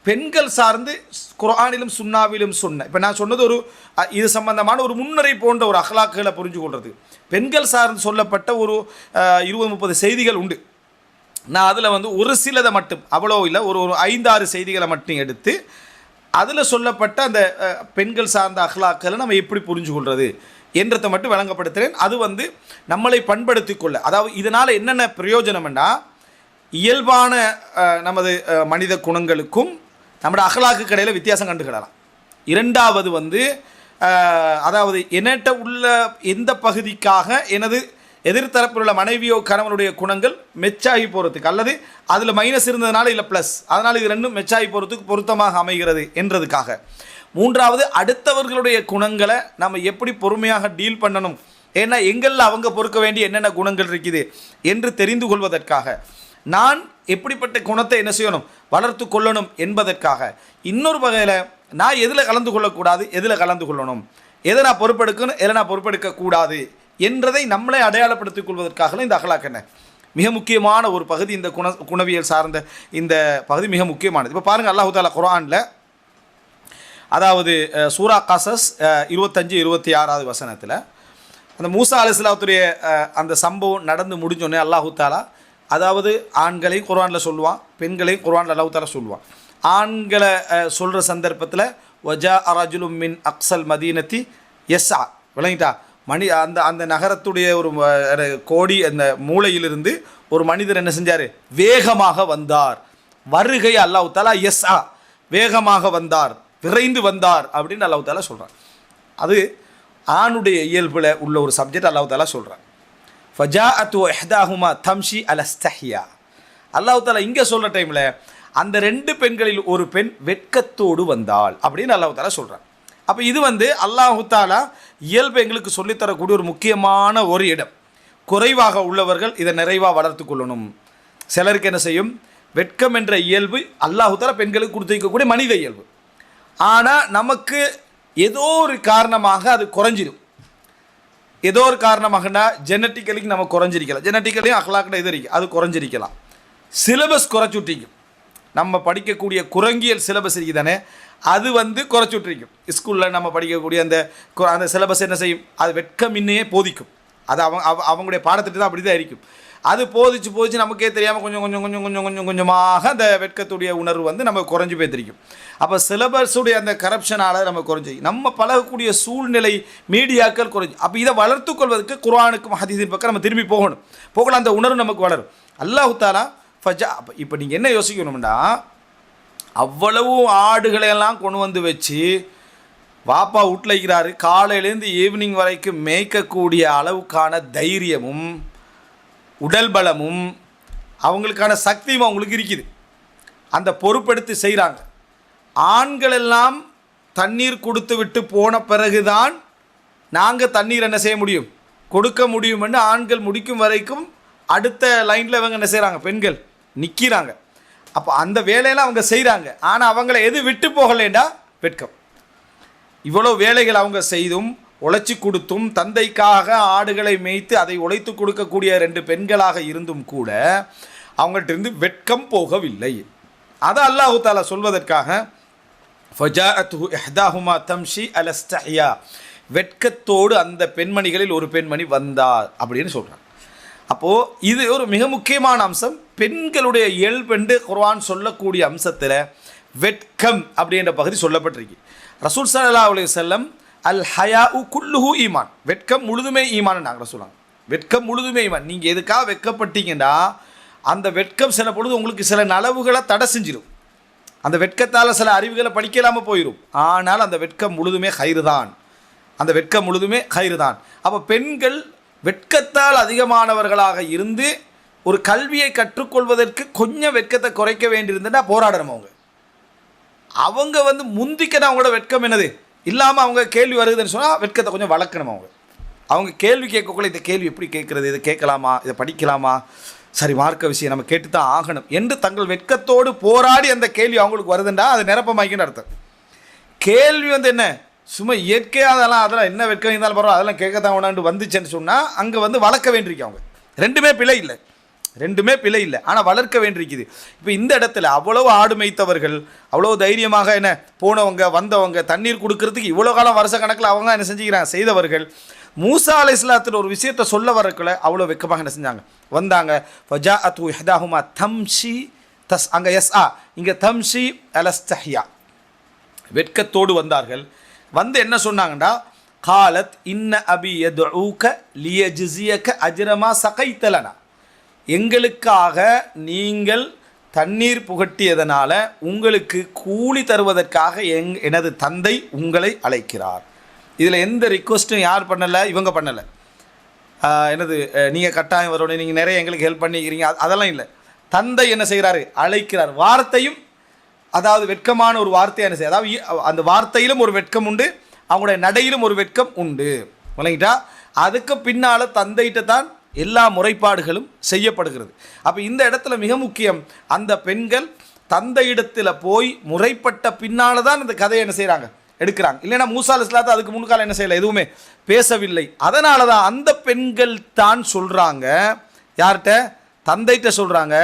பெண்கள் சார்ந்து குர்ஆனிலும் சுன்னாவிலும் சொன்ன, இப்போ நான் சொன்னது ஒரு இது சம்பந்தமான ஒரு முன்னுரை போன்ற ஒரு அஹ்லாக்குகளை புரிஞ்சு கொள்வது. பெண்கள் சார்ந்து சொல்லப்பட்ட ஒரு 20-30 செய்திகள் உண்டு. நான் அதில் வந்து ஒரு சிலதை மட்டும், அவ்வளோ இல்லை, ஒரு 5-6 செய்திகளை மட்டும் எடுத்து அதில் சொல்லப்பட்ட அந்த பெண்கள் சார்ந்த அஹ்லாக்களை நம்ம எப்படி புரிஞ்சு கொள்வது என்றதை மட்டும் விளங்கப்படுத்துகிறேன். அது வந்து நம்மளை பண்படுத்தி கொள்ள, அதாவது இதனால் என்னென்ன பிரயோஜனம்னா, இயல்பான நமது மனித குணங்களுக்கும் நம்மளோட அஹ்லாக்கு கடையில் வித்தியாசம் கண்டுக்கிடலாம். இரண்டாவது வந்து அதாவது என்னட்ட உள்ள எந்த பகுதிக்காக எனது எதிர்த்தரப்பில் உள்ள மனைவியோ கணவனுடைய குணங்கள் மெச்சாகி போகிறதுக்கு, அல்லது அதில் மைனஸ் இருந்ததுனால இல்லை ப்ளஸ், அதனால் இது ரெண்டும் மெச்சாகி போகிறதுக்கு பொருத்தமாக அமைகிறது என்றதுக்காக. மூன்றாவது, அடுத்தவர்களுடைய குணங்களை நம்ம எப்படி பொறுமையாக டீல் பண்ணணும், ஏன்னா எங்களில் அவங்க பொறுக்க வேண்டிய என்னென்ன குணங்கள் இருக்குது என்று தெரிந்து கொள்வதற்காக, நான் எப்படிப்பட்ட குணத்தை என்ன செய்யணும், வளர்த்து கொள்ளணும் என்பதற்காக. இன்னொரு வகையில் நான் எதில் கலந்து கொள்ளக்கூடாது, எதில் கலந்து கொள்ளணும், எதை நான் பொறுப்பெடுக்கணும், எதை நான் பொறுப்பெடுக்கக்கூடாது என்றதை நம்மளை அடையாளப்படுத்திக் கொள்வதற்காக இந்த அஹ்லாக் என்ன மிக முக்கியமான ஒரு பகுதி. இந்த குணவியல் சார்ந்த இந்த பகுதி மிக முக்கியமானது. இப்போ பாருங்கள், அல்லாஹ் தஆலா குர்ஆனில், அதாவது சூரா கஸஸ் 25-26 வசனத்தில் அந்த மூசா அலைஹிஸ்ஸலாத்துடைய அந்த சம்பவம் நடந்து முடிஞ்சோடனே அல்லாஹ் தஆலா, அதாவது ஆண்களையும் குர்ஆனில் சொல்லுவான், பெண்களையும் குர்ஆனில் அல்லாஹ் தஆலா சொல்லுவான். ஆண்களை சொல்கிற சந்தர்ப்பத்தில் வஜா அரஜுலும் மின் அக்ஸல் மதீனத்தி யஸ்ஆ, விளங்கிட்டா, அந்த அந்த நகரத்துடைய ஒரு கோடி அந்த மூலையிலிருந்து ஒரு மனிதர் என்ன செஞ்சார், வேகமாக வந்தார். வருகை அல்லாஹ் தஆலா யஸ்ஆ, வேகமாக வந்தார், விரைந்து வந்தார் அப்படின்னு அல்லாஹ் தஆலா சொல்கிறார். அது ஆணுடைய இயல்பில் உள்ள ஒரு சப்ஜெக்ட் அல்லாஹ் தஆலா சொல்கிறார். ஃபஜாஅத்து இஹ்தாஹுமா தம்ஷி அலஸ்தஹியா. அல்லாஹ் தஆலா இங்கே சொல்கிற டைமில் அந்த 2 பெண்களில் ஒரு பெண் வெட்கத்தோடு வந்தாள் அப்படின்னு அல்லாஹ் தஆலா சொல்கிறார். அப்போ இது வந்து அல்லாஹ் தஆலா இயல்பு எங்களுக்கு சொல்லித்தரக்கூடிய ஒரு முக்கியமான ஒரு இடம். குறைவாக உள்ளவர்கள் இதை நிறைவாக வளர்த்து கொள்ளணும். சிலருக்கு என்ன செய்யும், வெட்கம் என்ற இயல்பு அல்லாஹ் தஆலா பெண்களுக்கு கொடுத்திருக்கக்கூடிய மனித இயல்பு. ஆனால் நமக்கு ஏதோ ஒரு காரணமாக அது குறைஞ்சிடும். ஏதோ ஒரு காரணமாகனா ஜெனட்டிக்கலிக்கு நம்ம குறைஞ்சிருக்கலாம், ஜெனட்டிக்கலையும் அஹ்லாக்கிட்ட இது இருக்குது, அது குறைஞ்சிருக்கலாம். சிலபஸ் குறைச்சுட்டிக்கும், நம்ம படிக்கக்கூடிய குரங்கியல் சிலபஸ் இருக்குது தானே, அது வந்து குறைச்சுட்ருக்கும். ஸ்கூலில் நம்ம படிக்கக்கூடிய அந்த சிலபஸ் என்ன செய்யும், அது வெட்கமின்னையே போதிக்கும். அது அவங்களுடைய பாடத்திட்டு தான் அப்படி தான் இருக்கும். அது போதிச்சு நமக்கே தெரியாமல் கொஞ்சமாக அந்த வெட்கத்துடைய உணர்வு வந்து நம்ம குறைஞ்சி போய்த்திருக்கும். அப்போ சிலபஸுடைய அந்த கரப்ஷனால் நம்ம குறைஞ்சி, நம்ம பழகக்கூடிய சூழ்நிலை மீடியாக்கள் குறைஞ்சி. அப்போ இதை வளர்த்து கொள்வதற்கு குர்ஆனுக்கும் ஹதீஸின் பக்கம் நம்ம திரும்பி போகலாம், அந்த உணர்வு நமக்கு வளரும். அல்லாஹ் தஆலா ஃபஜா. இப்போ நீங்கள் என்ன யோசிக்கணும்னா, அவ்வளவு ஆடுகளையெல்லாம் கொண்டு வந்து வச்சு வாப்பா வீட்டில் இருக்கிறாரு, காலையிலேருந்து ஈவினிங் வரைக்கும் மேய்க்கக்கூடிய அளவுக்கான தைரியமும் உடல் பலமும் அவங்களுக்கான சக்தியும் அவங்களுக்கு இருக்குது. அந்த பொறுப்பெடுத்து செய்கிறாங்க. ஆண்களெல்லாம் தண்ணீர் கொடுத்து விட்டு போன பிறகுதான் நாங்கள் தண்ணீர் என்ன செய்ய முடியும், கொடுக்க முடியும்னு ஆண்கள் முடிக்கும் வரைக்கும் அடுத்த லைனில் இவங்க என்ன செய்கிறாங்க, பெண்கள் நிற்கிறாங்க. அப்போ அந்த வேலையெல்லாம் அவங்க செய்கிறாங்க. ஆனால் அவங்கள எது விட்டு போகலேண்டா வெட்கம். இவ்வளோ வேலைகள் அவங்க செய்தும் உழைச்சி கொடுத்தும் தந்தைக்காக ஆடுகளை மேய்த்து அதை உழைத்து கொடுக்கக்கூடிய 2 பெண்களாக இருந்தும் கூட அவங்கள்ட்ட இருந்து வெட்கம் போகவில்லை. அதை அல்லாஹ் தஆலா சொல்வதற்காக ஃபஜாஅத்து இஹ்தாஹுமா தம்ஷி அலஸ்தஹியா, வெட்கத்தோடு அந்த பெண்மணிகளில் ஒரு பெண்மணி வந்தார் அப்படின்னு சொல்கிறாங்க. அப்போது இது ஒரு மிக முக்கியமான அம்சம். பெண்களுடைய இயல்பென்று குர்ஆன் சொல்லக்கூடிய அம்சத்தில் வெட்கம் அப்படின்ற பகுதி சொல்லப்பட்டிருக்கு. ரசூல் ஸல்லல்லாஹு அலைஹி வஸல்லம் அல் ஹயாஉ குல்லுஹு ஈமான், வெட்கம் முழுதுமே ஈமான் நாங்கள் சொல்லுவாங்க. வெட்கம் முழுதுமே ஈமான். நீங்கள் எதுக்காக வெட்கப்பட்டீங்கன்னா அந்த வெட்கம் சில பொழுது உங்களுக்கு சில நலவுகளை தடை செஞ்சிடும். அந்த வெட்கத்தால் சில அறிவுகளை படிக்கலாமல் போயிடும். ஆனால் அந்த வெட்கம் முழுதுமே ஹைறு தான், அந்த வெட்கம் முழுதுமே ஹைறு தான். அப்போ பெண்கள் வெட்கத்தால் அதிகமானவர்களாக இருந்து ஒரு கல்வியை கற்றுக்கொள்வதற்கு கொஞ்சம் வெட்கத்தை குறைக்க வேண்டியிருந்தா போராடணும். அவங்க வந்து முந்திக்கணும். அவங்களோட வெட்கம் என்னது இல்லாமல் அவங்க கேள்வி வருதுன்னு சொன்னால் வெட்கத்தை கொஞ்சம் வளர்க்கணும். அவங்க கேள்வி கேட்கக்குள்ள இந்த கேள்வி எப்படி கேட்குறது, இதை கேட்கலாமா, இதை படிக்கலாமா, சரி மார்க்க விஷயம் நம்ம கேட்டு தான் ஆகணும் என்று தங்கள் வெட்கத்தோடு போராடி அந்த கேள்வி அவங்களுக்கு வருதுண்டா அது நிரப்பமாக்கின்னு அர்த்தம். கேள்வி வந்து என்ன சும்மா இயற்கையாக அதெல்லாம் என்ன வெட்கம் இருந்தாலும் பரவாயில்ல அதெல்லாம் கேட்கத்தான் வேணாண்டு வந்துச்சுன்னு சொன்னால் அங்கே வந்து வளர்க்க வேண்டியிருக்கு. அவங்க ரெண்டுமே பிழை இல்லை. ரெண்டுமே பிழை இல்லை, ஆனால் வளர்க்க வேண்டியிருக்குது. இப்போ இந்த இடத்துல அவ்வளவு ஆடு மேய்த்தவர்கள், அவ்வளோ தைரியமாக என்ன போனவங்க வந்தவங்க, தண்ணீர் கொடுக்கறதுக்கு இவ்வளோ காலம் வருஷ கணக்கில் அவங்க என்ன செஞ்சுக்கிறாங்க செய்தவர்கள், மூசா அலைஹிஸ்ஸலாத்தில் ஒரு விஷயத்தை சொல்ல வரக்குள்ள அவ்வளோ வெக்கமாக என்ன செஞ்சாங்க வந்தாங்க. ஃபஜாஅத்து இஹ்தாஹுமா தம்ஷி அங்கே இங்கே தம்ஷி அலஸ்தஹ்யா, வெட்கத்தோடு வந்தார்கள். வந்து என்ன சொன்னாங்கண்டா, காலத் இன்ன அபி யதுஊக லியஜ்ஸியக அஜ்ரமா சகைத்தலனா, எங்களுக்காக நீங்கள் தண்ணீர் புகட்டியதனால உங்களுக்கு கூலி தருவதற்காக எனது தந்தை உங்களை அழைக்கிறார். இதில் எந்த ரிக்வஸ்ட்டும் யார் பண்ணலை, இவங்க பண்ணலை. எனது நீங்கள் கட்டாயம் வரணும், நீங்கள் நிறைய எங்களுக்கு ஹெல்ப் பண்ணிக்கிறீங்க, அதெல்லாம் இல்லை. தந்தை என்ன செய்கிறாரு, அழைக்கிறார். வார்த்தையும் அதாவது வெட்கமான ஒரு வார்த்தை என்ன செய்ய, அதாவது அந்த வார்த்தையிலும் ஒரு வெட்கம் உண்டு, அவங்களுடைய நடையிலும் ஒரு வெட்கம் உண்டு. விளங்கிட்டா? அதுக்கு பின்னால் தந்தைகிட்ட தான் எல்லா முறைப்பாடுகளும் செய்யப்படுகிறது. அப்போ இந்த இடத்துல மிக முக்கியம், அந்த பெண்கள் தந்தையிடத்தில் போய் முறைப்பட்ட பின்னால் தான் இந்த கதையை என்ன செய்கிறாங்க எடுக்கிறாங்க. இல்லைன்னா மூசா அலைஹிஸ்ஸலாம் அதுக்கு முன்கால என்ன செய்யலை, எதுவுமே பேசவில்லை. அதனால தான் அந்த பெண்கள் தான் சொல்கிறாங்க, யார்கிட்ட, தந்தைகிட்ட சொல்கிறாங்க,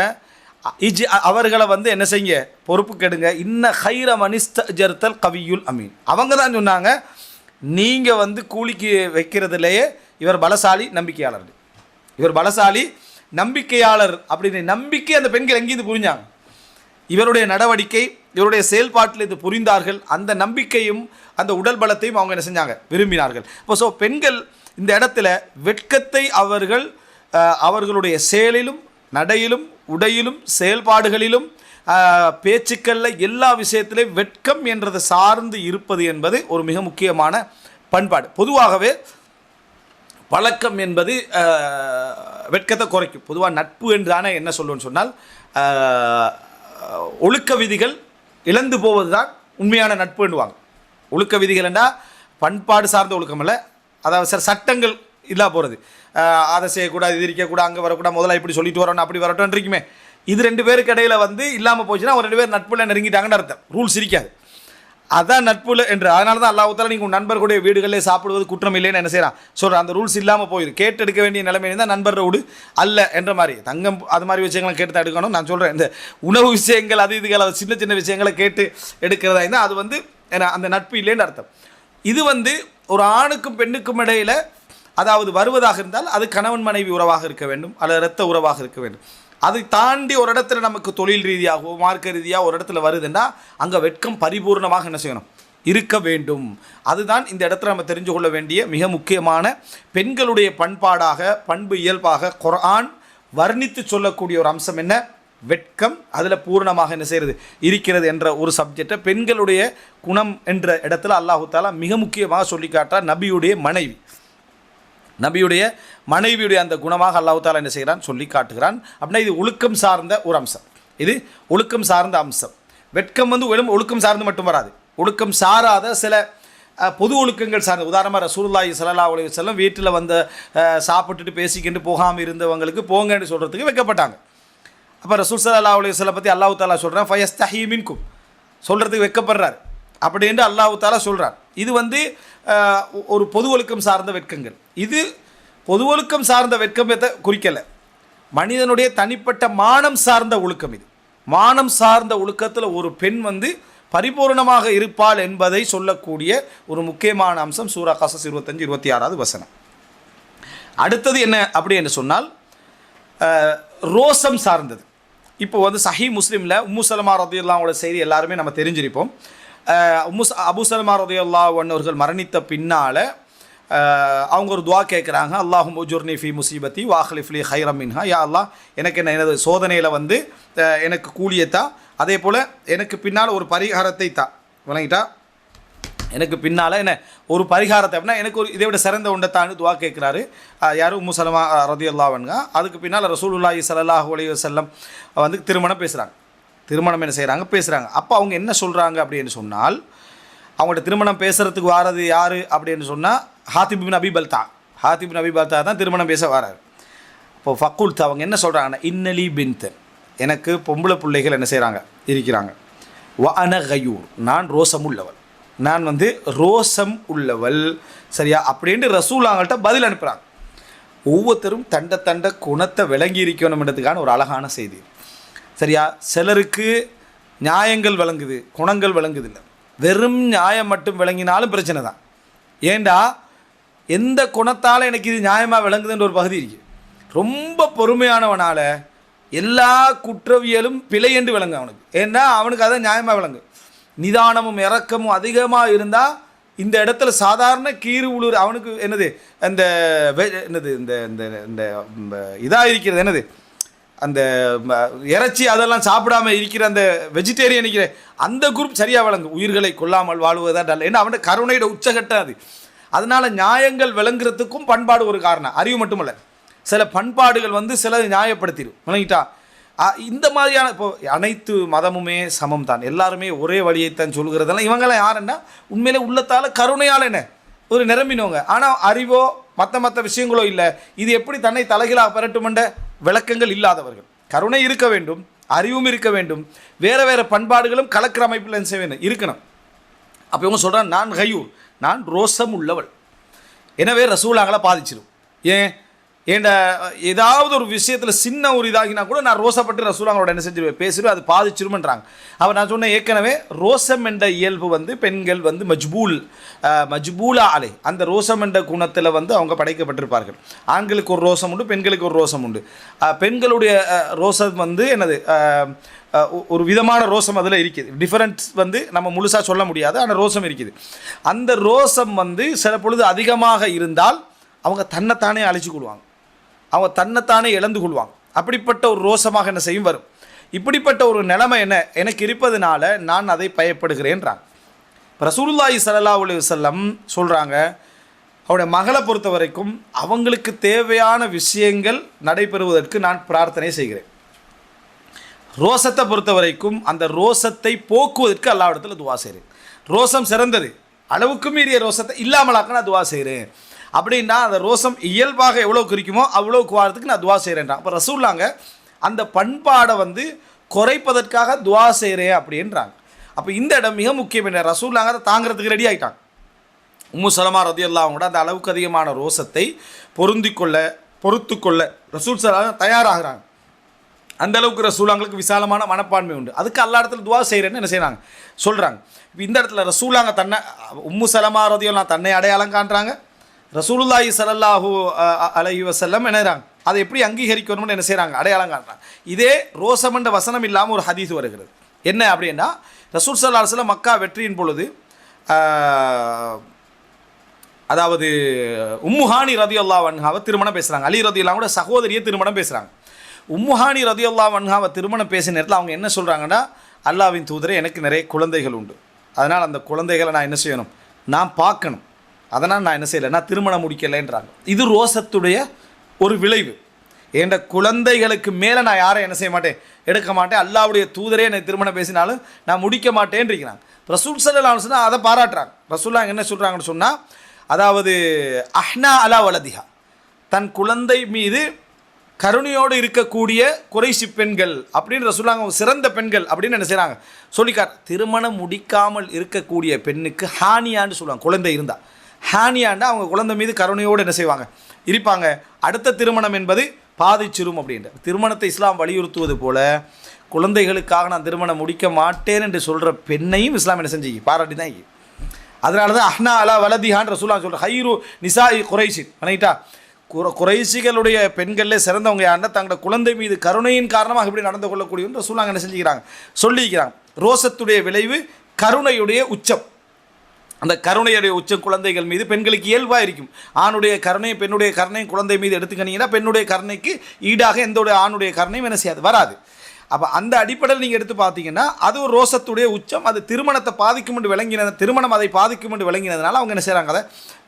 அவர்களை வந்து என்ன செய்ய பொறுப்பு கெடுங்க, இன்ன ஹைர மனிஸ்தஜர்தல் கவியுல் அமீன். அவங்க தான் சொன்னாங்க, நீங்கள் வந்து கூலிக்கு வைக்கிறதுலையே இவர் பலசாலி நம்பிக்கையாளர், இவர் பலசாலி நம்பிக்கையாளர் அப்படின்னு நம்பிக்கை அந்த பெண்கள் எங்கேருந்து புரிஞ்சாங்க. இவருடைய நடவடிக்கை, இவருடைய செயல்பாட்டில் இது புரிந்தார்கள். அந்த நம்பிக்கையும் அந்த உடல் பலத்தையும் அவங்க என்ன செஞ்சாங்க, விரும்பினார்கள். இப்போ ஸோ பெண்கள் இந்த இடத்துல வெட்கத்தை அவர்கள் அவர்களுடைய செயலிலும் நடையிலும் உடையிலும் செயல்பாடுகளிலும் பேச்சுக்களில் எல்லா விஷயத்திலையும் வெட்கம் என்றது சார்ந்து இருப்பது என்பது ஒரு மிக முக்கியமான பண்பாடு. பொதுவாகவே பழக்கம் என்பது வெட்கத்தை குறைக்கும். பொதுவாக நட்பு என்றான என்ன சொல்லுவோன்னு சொன்னால், ஒழுக்க விதிகள் இழந்து போவது தான் உண்மையான நட்பு என்றுவாங்க. ஒழுக்க விதிகள் என்றால் பண்பாடு சார்ந்த ஒழுக்கம் அல்ல, அதாவது சில சட்டங்கள் இல்லா போகிறது, அதை செய்யக்கூடாது, இது இருக்கக்கூடாது, அங்கே வரக்கூடாது, முதல்ல இப்படி சொல்லிட்டு வரணும், அப்படி வரட்டும் இருக்குமே. இது ரெண்டு பேருக்கு இடையில் வந்து இல்லாமல் போச்சுன்னா ஒரு ரெண்டு பேர் நட்புல நெருங்கிட்டாங்கன்னு அர்த்தம். ரூல்ஸ் இருக்காது, அதான் நட்புல என்று. அதனால தான் அல்லாஹ் தஆலா நீங்கள் நண்பர்களுடைய வீடுகளிலே சாப்பிடுவது குற்றம் இல்லைன்னு என்ன செய்யலாம் சொல்கிறேன். அந்த ரூல்ஸ் இல்லாமல் போயிடும். கேட்டு எடுக்க வேண்டிய நிலைமை இருந்தால் நண்பர் வீடு அல்ல என்ற மாதிரி. தங்கம் அது மாதிரி விஷயங்களை கேட்டு தான் எடுக்கணும். நான் சொல்கிறேன், இந்த உணவு விஷயங்கள் அது இதுகள் சின்ன சின்ன விஷயங்களை கேட்டு எடுக்கிறதா இருந்தால் அது வந்து அந்த நட்பு இல்லைன்னு அர்த்தம். இது வந்து ஒரு ஆணுக்கும் பெண்ணுக்கும் இடையில் அதாவது வருவதாக இருந்தால் அது கணவன் மனைவி உறவாக இருக்க வேண்டும், அல்லது இரத்த உறவாக இருக்க வேண்டும். அதை தாண்டி ஒரு இடத்துல நமக்கு தொழில் ரீதியாகவோ மார்க்க ரீதியாக ஒரு இடத்துல வருதுன்னா அங்கே வெட்கம் பரிபூர்ணமாக என்ன செய்யணும், இருக்க வேண்டும். அதுதான் இந்த இடத்துல நம்ம தெரிஞ்சு கொள்ள வேண்டிய மிக முக்கியமான பெண்களுடைய பண்பாடாக, பண்பு இயல்பாக குர்ஆன் வர்ணித்து சொல்லக்கூடிய ஒரு அம்சம் என்ன, வெட்கம். அதில் பூர்ணமாக என்ன செய்கிறது இருக்கிறது என்ற ஒரு சப்ஜெக்டை பெண்களுடைய குணம் என்ற இடத்துல அல்லாஹு தஆலா மிக முக்கியமாக சொல்லி காட்டார். நபியுடைய மனைவியுடைய அந்த குணமாக அல்லாஹ் தஆலா என்ன செய்கிறான் சொல்லி காட்டுகிறான். அப்படின்னா இது ஒழுக்கம் சார்ந்த ஒரு அம்சம், இது ஒழுக்கம் சார்ந்த அம்சம். வெட்கம் வந்து ஒழுக்கம் சார்ந்து மட்டும் வராது, ஒழுக்கம் சாராத சில பொது ஒழுக்கங்கள் சார்ந்த. உதாரணமாக ரசூலுல்லாஹி ஸல்லல்லாஹு அலைஹி வஸல்லம் வீட்டில் வந்து சாப்பிட்டுட்டு பேசிக்கிட்டு போகாமல் இருந்தவங்களுக்கு போங்கன்னு சொல்கிறதுக்கு வைக்கப்பட்டாங்க. அப்போ ரசூல் ஸல்லல்லாஹு அலைஹி வஸல்லம் பற்றி அல்லாஹ் தஆலா சொல்கிறான், ஃபயஸ்தஹீ மின்கும், சொல்கிறதுக்கு வைக்கப்படுறார் அப்படின்னு அல்லாஹ் தஆலா சொல்கிறார். இது வந்து ஒரு பொது ஒழுக்கம் சார்ந்த வெட்கங்கள். இது பொது ஒழுக்கம் சார்ந்த வெட்கத்தை குறிக்கலை, மனிதனுடைய தனிப்பட்ட மானம் சார்ந்த ஒழுக்கம். இது மானம் சார்ந்த ஒழுக்கத்தில் ஒரு பெண் வந்து பரிபூர்ணமாக இருப்பாள் என்பதை சொல்லக்கூடிய ஒரு முக்கியமான அம்சம் சூரா கஸஸ் 25-26 வசனம். அடுத்தது என்ன அப்படி என்று சொன்னால் ரோசம் சார்ந்தது. இப்போ வந்து சஹீஹ் முஸ்லிமில் உம்மு சலமா ரலியல்லாஹு செய்தி எல்லாருமே நம்ம தெரிஞ்சிருப்போம். அபூ சலமா ரலியல்லாஹு அவர்கள் மரணித்த பின்னால் அவங்க ஒரு துவா கேட்குறாங்க, அல்லாஹும் உஜுர்னி ஃபி முசீபத்தி வாஹ்லிஃப்லி ஹைரம் மின்ஹா, யா அல்லாஹ் எனக்கு எனது சோதனையில் வந்து எனக்கு கூலியத்தா, அதே போல் எனக்கு பின்னால் ஒரு பரிகாரத்தை தா. விளங்கிட்டா, எனக்கு பின்னால் என்ன ஒரு பரிகாரத்தை அப்படின்னா எனக்கு ஒரு இதை விட சிறந்த உண்டத்தான்னு துவா கேட்குறாரு. யாரும் உம்மு சலமா ரலியல்லாஹு அன்ஹா. அதுக்கு பின்னால் ரசூலுல்லாஹி ஸல்லல்லாஹு அலைஹி வஸல்லம் வந்து திருமணம் என்ன செய்கிறாங்க பேசுகிறாங்க. அப்போ அவங்க என்ன சொல்கிறாங்க அப்படின்னு சொன்னால், அவங்கள்ட்ட திருமணம் பேசுகிறதுக்கு வாரது யார் அப்படின்னு சொன்னால் ஹாத்திப் பின் அபி பல்தா தான் திருமணம் பேச வராரு. இப்போ ஃபக்குல்த் அவங்க என்ன சொல்கிறாங்கன்னா, இன்னலி பின்த், எனக்கு பொம்பளை பிள்ளைகள் என்ன செய்கிறாங்க இருக்கிறாங்க, வ அன கயூர், நான் ரோசம் உள்ளவள், நான் வந்து ரோசம் உள்ளவள், சரியா அப்படின்ட்டு ரசூல் அவங்கள்ட்ட பதில் அனுப்புகிறாங்க. ஒவ்வொருத்தரும் தண்ட குணத்தை விளங்கி இருக்கணும்ன்றதுக்கான ஒரு அழகான செய்தி. சரியா? சிலருக்கு நியாயங்கள் விளங்குது, குணங்கள் விளங்குது இல்லை. வெறும் நியாயம் மட்டும் விளங்கினாலும் பிரச்சனை தான். ஏண்டா எந்த குணத்தால் எனக்கு இது நியாயமாக விளங்குதுன்ற ஒரு பகுதி இருக்குது. ரொம்ப பொறுமையானவனால் எல்லா குற்றவியலும் பிழை என்று விளங்கு அவனுக்கு. ஏன்னா அவனுக்கு அதான் நியாயமாக விளங்கு. நிதானமும் இறக்கமும் அதிகமாக இருந்தால் இந்த இடத்துல சாதாரண கீறு உழுறு அவனுக்கு என்னது அந்த என்னது இந்த இந்த இந்த இதாக இருக்கிறது என்னது அந்த இறைச்சி அதெல்லாம் சாப்பிடாமல் இருக்கிற அந்த வெஜிடேரியன் இருக்கிற அந்த குரூப் சரியாக விளங்கு. உயிர்களை கொல்லாமல் வாழ்வதா நல்ல. ஏன்னா அவனோட கருணையோட உச்சகட்டம் அது. அதனால் நியாயங்கள் விளங்குறதுக்கும் பண்பாடு ஒரு காரணம், அறிவு மட்டுமல்ல. சில பண்பாடுகள் சில நியாயப்படுத்திடும் விளங்கிட்டா. இந்த மாதிரியான இப்போ அனைத்து மதமுமே சமம் தான், எல்லாருமே ஒரே வழியைத்தான் சொல்கிறதெல்லாம் இவங்கெல்லாம் யாருன்னா உண்மையிலே உள்ளத்தால் கருணையால் என்ன ஒரு நிரம்பினவங்க. ஆனால் அறிவோ மற்ற விஷயங்களோ இல்லை. இது எப்படி தன்னை தலைகளாக பெறட்டுமென்ற விளக்கங்கள் இல்லாதவர்கள். கருணை இருக்க வேண்டும், அறிவும் இருக்க வேண்டும், வேறு வேறு பண்பாடுகளும் கலக்கிற அமைப்பில் செய்ய வேண்டும் இருக்கணும். அப்போ இவங்க சொல்கிறான், நான் கயூர், நான் ரோசம் உள்ளவள், எனவே ரசூலாங்களை பாதிச்சிடும். ஏண்ட ஏதாவது ஒரு விஷயத்தில் சின்ன ஒரு இதாகினா கூட நான் ரோசப்பட்டு ரசூலாங்களோட என்ன செஞ்சிருவேன், பேசிடுவேன், அது பாதிச்சிருமன்றாங்க. அப்போ நான் சொன்னேன் ஏற்கனவே ரோசம் என்ற இயல்பு பெண்கள் மஜ்பூலா அலை, அந்த ரோசம் என்ற குணத்தில் அவங்க படைக்கப்பட்டிருப்பார்கள். ஆண்களுக்கு ஒரு ரோசம் உண்டு, பெண்களுக்கு ஒரு ரோசம் உண்டு. பெண்களுடைய ரோசம் என்னது ஒரு விதமான ரோசம் அதில் இருக்குது. டிஃபரன்ஸ் நம்ம முழுசாக சொல்ல முடியாது, ஆனால் ரோசம் இருக்குது. அந்த ரோசம் சில பொழுது அதிகமாக இருந்தால் அவங்க தன்னைத்தானே அழிச்சு கொள்வாங்க, அவங்க தன்னைத்தானே இழந்து கொள்வாங்க. அப்படிப்பட்ட ஒரு ரோசமாக என்ன செய்யும் வரும். இப்படிப்பட்ட ஒரு நிலைமை எனக்கு இருப்பதனால நான் அதை பயப்படுகிறேன்றாங்க. ரசூலுல்லாஹி ஸல்லல்லாஹு அலைஹி வஸல்லம் சொல்கிறாங்க, அவருடைய மகளை பொறுத்த வரைக்கும் அவங்களுக்கு தேவையான விஷயங்கள் நடைபெறுவதற்கு நான் பிரார்த்தனை செய்கிறேன். ரோசத்தை பொறுத்த வரைக்கும் அந்த ரோசத்தை போக்குவதற்கு அல்லாஹ்விடத்தில் துவா செய்கிறேன். ரோசம் சிறந்தது, அளவுக்கு மீறிய ரோசத்தை இல்லாமலாக்க நான் துவா செய்கிறேன். அப்படின்னா அந்த ரோசம் இயல்பாக எவ்வளோ குறிக்குமோ அவ்வளோக்கு வாரத்துக்கு நான் துவா செய்கிறேன்றான். அப்போ ரசூல்லாங்க அந்த பண்பாடை குறைப்பதற்காக துவா செய்கிறேன் அப்படின்றாங்க. அப்போ இந்த இடம் மிக முக்கியம். என்ன, ரசூல்லாங்க அதை தாங்கிறதுக்கு ரெடி ஆகிட்டாங்க. உம்மு சலமா ரதியல்லாஹு அன்ஹா அந்த அளவுக்கு அதிகமான ரோசத்தை பொறுத்து கொள்ள ரசூல் ஸல்லல்லாஹு தயாராகிறாங்க. அந்த அளவுக்கு ரசூலாங்களுக்கு விசாலமான மனப்பான்மை உண்டு. அதுக்கு அல்லா இடத்துல துவா செய்கிறேன்னு என்ன செய்கிறாங்க சொல்கிறாங்க. இப்போ இந்த இடத்துல ரசூலாங்க தன்னை உம்மு சலமா ரதியல்லாஹு தன்னை அடையாளம் காண்றாங்க. ரசூலுல்லாஹி ஸல்லல்லாஹு அலைஹி வஸல்லம் என்னறாங்க அதை எப்படி அங்கீகரிக்கணும்னு என்ன செய்கிறாங்க அடையாளம் காண்றாங்க. இதே ரோசமண்ட வசனம் இல்லாமல் ஒரு ஹதீஸ் வருகிறது. என்ன அப்படின்னா, ரசூல் ஸல்லல்லாஹு அலைஹி வஸல்லம் மக்கா வெற்றியின் பொழுது அதாவது உம்முஹானி ரதியல்லாஹு அன்ஹாவை திருமணம் பேசுகிறாங்க. அலி ரதியல்லாஹு கூட சகோதரியை திருமணம் பேசுகிறாங்க. உம்முஹானி ரதியல்லாஹு அன்ஹாவை திருமணம் பேசின நேரத்தில் அவங்க என்ன சொல்கிறாங்கன்னா, அல்லாஹ்வின் தூதரே, எனக்கு நிறைய குழந்தைகள் உண்டு, அதனால் அந்த குழந்தைகளை நான் என்ன செய்யணும், நான் பார்க்கணும், அதனால் நான் என்ன செய்யலை, நான் திருமணம் முடிக்கலைன்றாங்க. இது ரோசத்துடைய ஒரு விளைவு. என்ற குழந்தைகளுக்கு மேலே நான் யாரை என்ன செய்ய மாட்டேன், எடுக்க மாட்டேன், அல்லாஹ்வுடைய தூதரே என்னை திருமணம் பேசினாலும் நான் முடிக்க மாட்டேன்றிருக்கிறாங்க. ரசூல் ஸல்லல்லாஹு அலைஹி வஸல்லம் அதை பாராட்டுறாங்க. ரசூலுல்லாஹ் என்ன சொல்கிறாங்கன்னு சொன்னால், அதாவது அஹ்னா அலா வலதிஹா, தன் குழந்தை மீது கருணையோடு இருக்கக்கூடிய குறைஷி பெண்கள் அப்படின்னு ரசூலுல்லாஹ் சிறந்த பெண்கள் அப்படின்னு என்ன செய்கிறாங்க சொல்லிக்கார். திருமணம் முடிக்காமல் இருக்கக்கூடிய பெண்ணுக்கு ஹானியான்னு சொல்லுவாங்க. குழந்தை இருந்தால் ஹானியாண்டா அவங்க குழந்தை மீது கருணையோடு என்ன செய்வாங்க இருப்பாங்க. அடுத்த திருமணம் என்பது பாதிச்சிரும் அப்படின்ற திருமணத்தை இஸ்லாம் வலியுறுத்துவது போல, குழந்தைகளுக்காக நான் திருமணம் முடிக்க மாட்டேன் என்று சொல்கிற பெண்ணையும் இஸ்லாம் என்ன செஞ்சு பாராட்டி தான். அதனால தான் அஹ்னா அலா வலதிஹான் ரசூலுல்லாஹ் சொல்கிற ஹைரு நிசாஇ குறைஷி பண்ணிட்டா, குறைஷிகளுடைய பெண்களில் சிறந்தவங்க யாருன்னா தங்களோட குழந்தை மீது கருணையின் காரணமாக இப்படி நடந்து கொள்ளக்கூடியவங்க ரசூலுல்லாஹ் என்ன செஞ்சுக்கிறாங்க சொல்லிக்கிறாங்க. ரோசத்துடைய விளைவு கருணையுடைய உச்சம். அந்த கருணையுடைய உச்சம் குழந்தைகள் மீது பெண்களுக்கு இயல்பாக இருக்கும். ஆணுடைய கருணை பெண்ணுடைய கருணை குழந்தை மீது எடுத்துக்கினீங்கன்னா பெண்ணுடைய கருணைக்கு ஈடாக எந்த ஆணுடைய கருணையும் என்ன செய்யாது, வராது. அப்போ அந்த அடிப்படையில் நீங்கள் எடுத்து பார்த்தீங்கன்னா அது ஒரு ரோசத்துடைய உச்சம். அது திருமணத்தை பாதிக்கும் என்று விளங்கினது, திருமணம் அதை பாதிக்கும் என்று விளங்கினதுனால அவங்க என்ன செய்கிறாங்க, அதை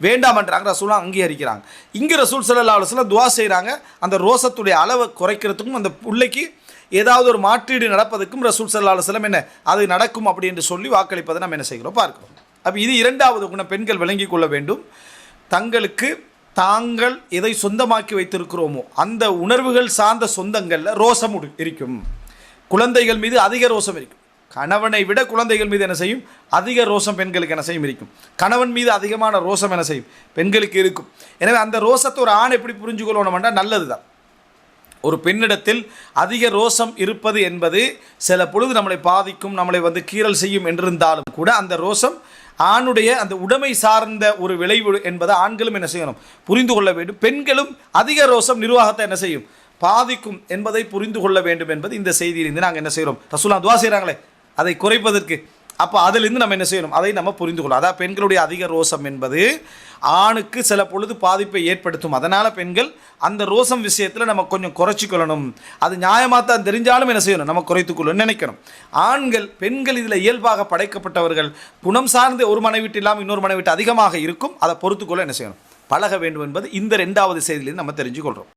வேண்டாமன்றாங்க. ரசூலுல்லாஹ் அங்கீகரிக்கிறாங்க. இங்கே ரசூல் ஸல்லல்லாஹு அலைஹி வஸல்லம் துஆ செய்கிறாங்க. அந்த ரோசத்துடைய அளவை குறைக்கிறதுக்கும் அந்த பிள்ளைக்கு ஏதாவது ஒரு மாற்றீடு நடப்பதற்கும் ரசூல் ஸல்லல்லாஹு அலைஹி வஸல்லம் என்ன அது நடக்கும் அப்படி என்று சொல்லி வாக்களிப்பதை நம்ம என்ன செய்கிறோம் பார்க்கிறோம். அப்போ இது இரண்டாவது குணம் பெண்கள் விளங்கி கொள்ள வேண்டும். தங்களுக்கு தாங்கள் எதை சொந்தமாக்கி வைத்திருக்கிறோமோ அந்த உணர்வுகள் சார்ந்த சொந்தங்களில் ரோசம் இருக்கும். குழந்தைகள் மீது அதிக ரோசம் இருக்கும். கணவனை விட குழந்தைகள் மீது என்ன செய்யும்? அதிக ரோசம் பெண்களுக்கு என்ன செய்யும் இருக்கும். கணவன் மீது அதிகமான ரோசம் என்ன செய்யும்? பெண்களுக்கு இருக்கும். எனவே அந்த ரோசத்தை ஒரு ஆண் எப்படி புரிஞ்சுக்கொள்ளணும்னா நல்லது தான். ஒரு பெண்ணிடத்தில் அதிக ரோசம் இருப்பது என்பது சில பொழுது நம்மளை பாதிக்கும், நம்மளை கீறல் செய்யும் என்றிருந்தாலும் கூட அந்த ரோசம் ஆணுடைய அந்த உடைமை சார்ந்த ஒரு விளைவு என்பதை ஆண்களும் என்ன செய்யணும்? புரிந்து கொள்ள வேண்டும். பெண்களும் அதிக ரோசம் நிர்வாகத்தை என்ன செய்யும்? பாதிக்கும் என்பதை புரிந்து கொள்ள வேண்டும் என்பது இந்த செய்தியிலிருந்து நாங்கள் என்ன செய்கிறோம்? ரசூலுல்லாஹ் துஆ செய்கிறாங்களே அதை குறைப்பதற்கு. அப்போ அதிலிருந்து நம்ம என்ன செய்யணும்? அதை நம்ம புரிந்து கொள்ளலாம். அதாவது பெண்களுடைய அதிக ரோசம் என்பது ஆணுக்கு சில பொழுது பாதிப்பை ஏற்படுத்தும். அதனால் பெண்கள் அந்த ரோசம் விஷயத்தில் நம்ம கொஞ்சம் குறைச்சிக்கொள்ளணும். அது நியாயமாக தான் தெரிஞ்சாலும் என்ன செய்யணும்? நம்ம குறைத்துக்கொள்ளணும்னு நினைக்கணும். பெண்கள் இதில் இயல்பாக படைக்கப்பட்டவர்கள். குணம் சார்ந்து ஒரு மனைவிட்டு இல்லாமல் இன்னொரு மனைவிட்டு அதிகமாக இருக்கும். அதை பொறுத்துக்கொள்ள என்ன செய்யணும்? பழக வேண்டும் என்பது இந்த 2வது செய்தியிலிருந்து நம்ம தெரிஞ்சுக்கொள்கிறோம்.